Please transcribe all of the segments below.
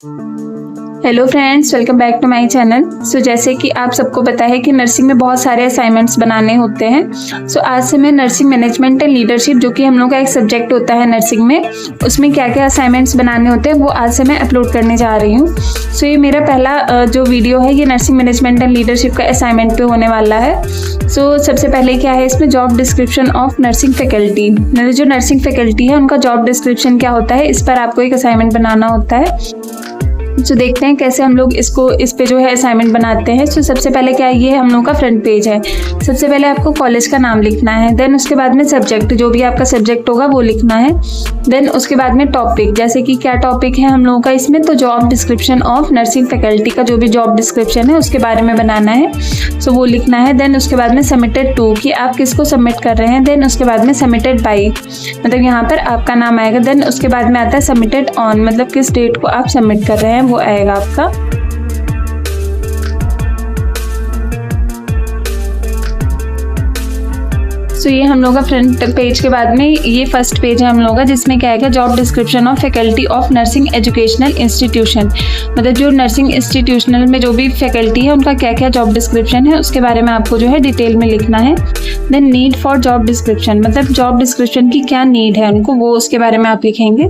Hello friends, welcome back to my channel. So जैसे कि आप सबको पता है कि नर्सिंग में बहुत सारे असाइनमेंट्स बनाने होते हैं। सो आज से मैं नर्सिंग मैनेजमेंट एंड लीडरशिप, जो कि हम लोग का एक सब्जेक्ट होता है नर्सिंग में, उसमें क्या क्या असाइनमेंट्स बनाने होते हैं वो आज से मैं अपलोड करने जा रही हूँ। सो ये मेरा पहला जो वीडियो है ये नर्सिंग मैनेजमेंट एंड लीडरशिप का असाइनमेंट पे होने वाला है। सो सबसे पहले क्या है इसमें, job description of nursing faculty. मतलब जो नर्सिंग फैकल्टी है उनका जॉब डिस्क्रिप्शन क्या होता है, इस पर आपको एक असाइनमेंट बनाना होता है। तो देखते हैं कैसे हम लोग इस पे जो है असाइनमेंट बनाते हैं। तो सबसे पहले क्या है, ये हम लोग का फ्रंट पेज है। सबसे पहले आपको कॉलेज का नाम लिखना है, देन उसके बाद में सब्जेक्ट, जो भी आपका सब्जेक्ट होगा वो लिखना है। देन उसके बाद में टॉपिक, जैसे कि क्या टॉपिक है हम लोगों का इसमें, तो job description of nursing faculty का जो भी जॉब डिस्क्रिप्शन है उसके बारे में बनाना है, सो वो लिखना है। देन उसके बाद में सबमिटेड टू, कि आप किसको सबमिट कर रहे हैं। देन उसके बाद में सबमिटेड बाई, मतलब यहाँ पर आपका नाम आएगा। देन उसके बाद में आता है सबमिटेड ऑन, मतलब किस डेट को आप सबमिट कर रहे हैं वो आएगा आपका। सो ये हम लोग का फ्रंट पेज के बाद में ये फर्स्ट पेज है हम लोग का, जिसमें क्या आएगा, job description of faculty of nursing educational institution. मतलब जो नर्सिंग इंस्टीट्यूशनल में जो भी फैकल्टी है उनका क्या क्या जॉब डिस्क्रिप्शन है उसके बारे में आपको जो है डिटेल में लिखना है। Then need for job description, मतलब जॉब डिस्क्रिप्शन की क्या नीड है उनको, वो उसके बारे में आप लिखेंगे।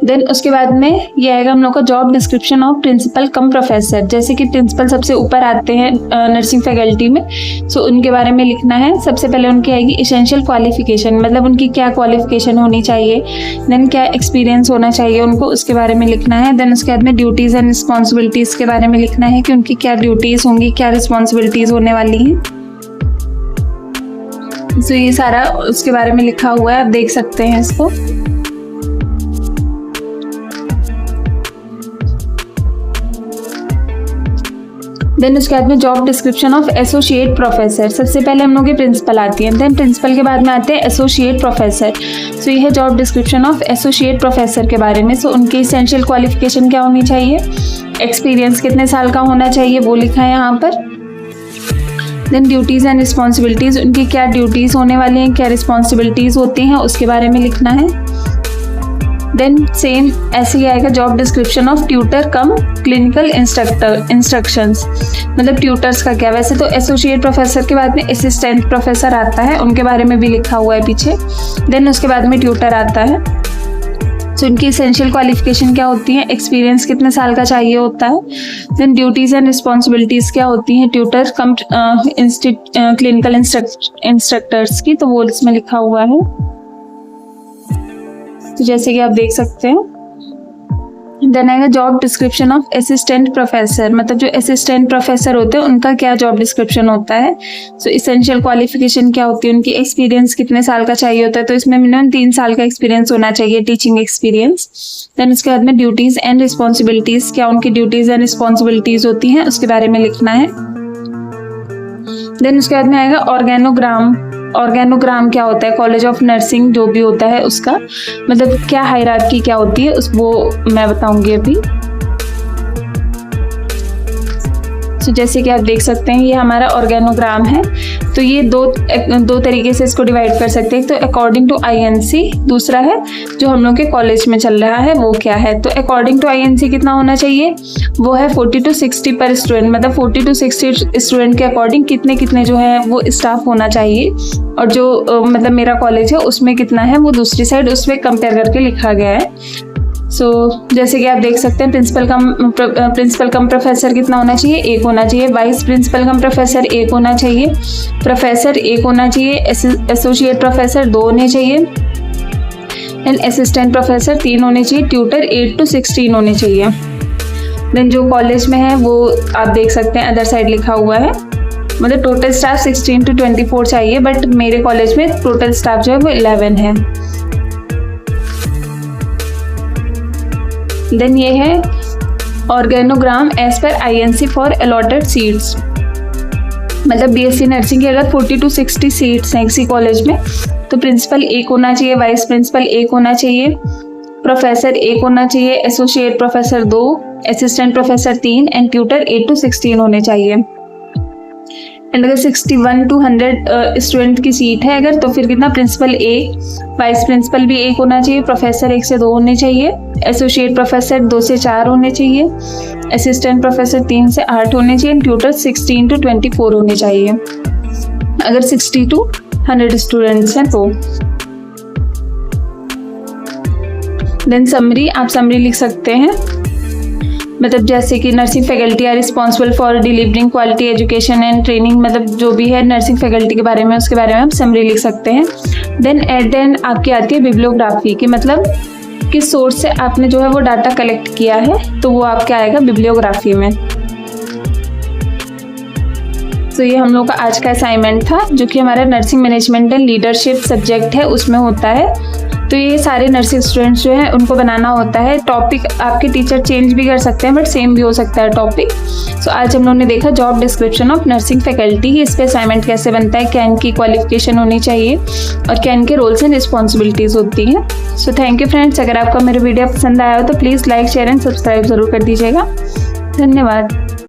देन उसके बाद में ये आएगा हम लोग का job description of principal cum professor. जैसे कि प्रिंसिपल सबसे ऊपर आते हैं नर्सिंग फैकल्टी में, सो उनके बारे में लिखना है। सबसे पहले उनकी आएगी एसेंशियल क्वालिफिकेशन, मतलब उनकी क्या क्वालिफिकेशन होनी चाहिए। देन क्या एक्सपीरियंस होना चाहिए उनको, उसके बारे में लिखना है। देन उसके बाद में ड्यूटीज़ एंड रिस्पॉन्सिबिलिटीज़ के बारे में लिखना है कि उनकी क्या ड्यूटीज़ होंगी, क्या रिस्पॉन्सिबिलिटीज़ होने वाली हैं। सो ये सारा उसके बारे में लिखा हुआ है, आप देख सकते हैं इसको। देन उसके बाद में job description of associate professor. सबसे पहले हम लोग के प्रिंसिपल आती है, देन प्रिंसिपल के बाद में आते हैं एसोसिएट प्रोफेसर। सो ये है job description of associate professor के बारे में। सो उनकी एसेंशियल क्वालिफिकेशन क्या होनी चाहिए, एक्सपीरियंस कितने साल का होना चाहिए वो लिखा है यहाँ पर। देन ड्यूटीज़ एंड रिस्पॉन्सिबिलिटीज़, उनकी क्या ड्यूटीज़ होने वाली हैं, क्या रिस्पॉन्सिबिलिटीज़ होती हैं उसके बारे में लिखना है। देन सेम ऐसे ही आएगा job description of tutor come clinical instructions, मतलब ट्यूटर्स का क्या। वैसे तो एसोसिएट प्रोफेसर के बाद में असिस्टेंट प्रोफेसर आता है, उनके बारे में भी लिखा हुआ है पीछे। देन उसके बाद में ट्यूटर आता है। सो इनकी एसेंशियल क्वालिफिकेशन क्या होती है, एक्सपीरियंस कितने साल का चाहिए होता है। देन ड्यूटीज़ एंड रिस्पॉन्सिबिलिटीज़ क्या होती हैं ट्यूटर कम क्लिनिकल इंस्ट्रक्टर्स की, तो वो इसमें लिखा हुआ है। तो जैसे कि आप देख सकते हैं। देन आएगा job description of assistant professor, मतलब जो असिस्टेंट प्रोफेसर होते हैं उनका क्या जॉब डिस्क्रिप्शन होता है। सो एसेंशियल क्वालिफिकेशन क्या होती है उनकी, एक्सपीरियंस कितने साल का चाहिए होता है, तो इसमें मिनिमम 3 साल का एक्सपीरियंस होना चाहिए, टीचिंग एक्सपीरियंस। देन उसके बाद में ड्यूटीज़ एंड रिस्पॉन्सिबिलिटीज़, क्या उनकी ड्यूटीज़ एंड रिस्पॉन्सिबिलिटीज़ होती हैं उसके बारे में लिखना है। देन उसके बाद में आएगा ऑर्गेनोग्राम। ऑर्गेनोग्राम क्या होता है, कॉलेज ऑफ नर्सिंग जो भी होता है उसका, मतलब क्या हायरार्की क्या होती है वो मैं बताऊंगी अभी। तो जैसे कि आप देख सकते हैं ये हमारा ऑर्गेनोग्राम है। तो ये दो तरीके से इसको डिवाइड कर सकते हैं, तो अकॉर्डिंग टू INC, दूसरा है जो हम लोग के कॉलेज में चल रहा है वो क्या है। तो अकॉर्डिंग टू INC कितना होना चाहिए, वो है 40 to 60 पर स्टूडेंट, मतलब 40 to 60 स्टूडेंट के अकॉर्डिंग कितने जो है वो स्टाफ होना चाहिए। और जो मतलब मेरा कॉलेज है उसमें कितना है वो दूसरी साइड उसमें कंपेयर करके लिखा गया है। सो जैसे कि आप देख सकते हैं प्रिंसिपल कम प्रोफेसर कितना होना चाहिए, 1 होना चाहिए। वाइस प्रिंसिपल कम प्रोफेसर 1 होना चाहिए। प्रोफेसर 1 होना चाहिए। एसोसिएट प्रोफेसर 2 होने चाहिए। एंड असिस्टेंट प्रोफेसर 3 होने चाहिए। ट्यूटर 8 to 16 होने चाहिए। देन जो कॉलेज में है वो आप देख सकते हैं अदर साइड लिखा हुआ है, मतलब टोटल स्टाफ 16 to 24 चाहिए, बट मेरे कॉलेज में टोटल स्टाफ जो है वो 11 है। देन ये है organogram as per INC for allotted seats, मतलब BSc नर्सिंग के अगर 40 to 60 सीट्स हैं किसी कॉलेज में, तो प्रिंसिपल 1 होना चाहिए, वाइस प्रिंसिपल 1 होना चाहिए, प्रोफेसर 1 होना चाहिए, associate professor 2, assistant professor 3 and tutor 8 to 16 होने चाहिए। एंड अगर 61 to 100 स्टूडेंट की सीट है अगर, तो फिर कितना, प्रिंसिपल 1, वाइस प्रिंसिपल भी 1 होना चाहिए, प्रोफेसर 1 से 2 होने चाहिए, एसोसिएट प्रोफेसर 2 से 4 होने चाहिए, असिस्टेंट प्रोफेसर 3 से 8 होने चाहिए, ट्यूटर 16 to 24 होने चाहिए अगर 60 to 100 स्टूडेंट्स हैं तो। देन समरी, आप समरी लिख सकते हैं, मतलब जैसे कि nursing faculty are responsible for delivering quality education and training, मतलब जो भी है नर्सिंग फैकल्टी के बारे में, उसके बारे में आप समरी लिख सकते हैं। देन एट द एंड आपकी आती है बिब्लियोग्राफी, कि मतलब किस सोर्स से आपने जो है वो डाटा कलेक्ट किया है, तो वो आपके आएगा बिब्लियोग्राफी में। तो ये हम लोग का आज का असाइनमेंट था, जो कि हमारा nursing management and leadership subject है, उसमें होता है। तो ये सारे नर्सिंग स्टूडेंट्स जो हैं उनको बनाना होता है। टॉपिक आपके टीचर चेंज भी कर सकते हैं, बट सेम भी हो सकता है टॉपिक। सो आज हम लोगों ने देखा job description of nursing faculty, इस पे असाइनमेंट कैसे बनता है, क्या इनकी क्वालिफिकेशन होनी चाहिए और क्या इनके रोल्स एंड रिस्पॉन्सिबिलिटीज़ होती हैं। सो थैंक यू फ्रेंड्स, अगर आपका मेरा वीडियो पसंद आया हो तो please like, share and subscribe ज़रूर कर दीजिएगा। धन्यवाद।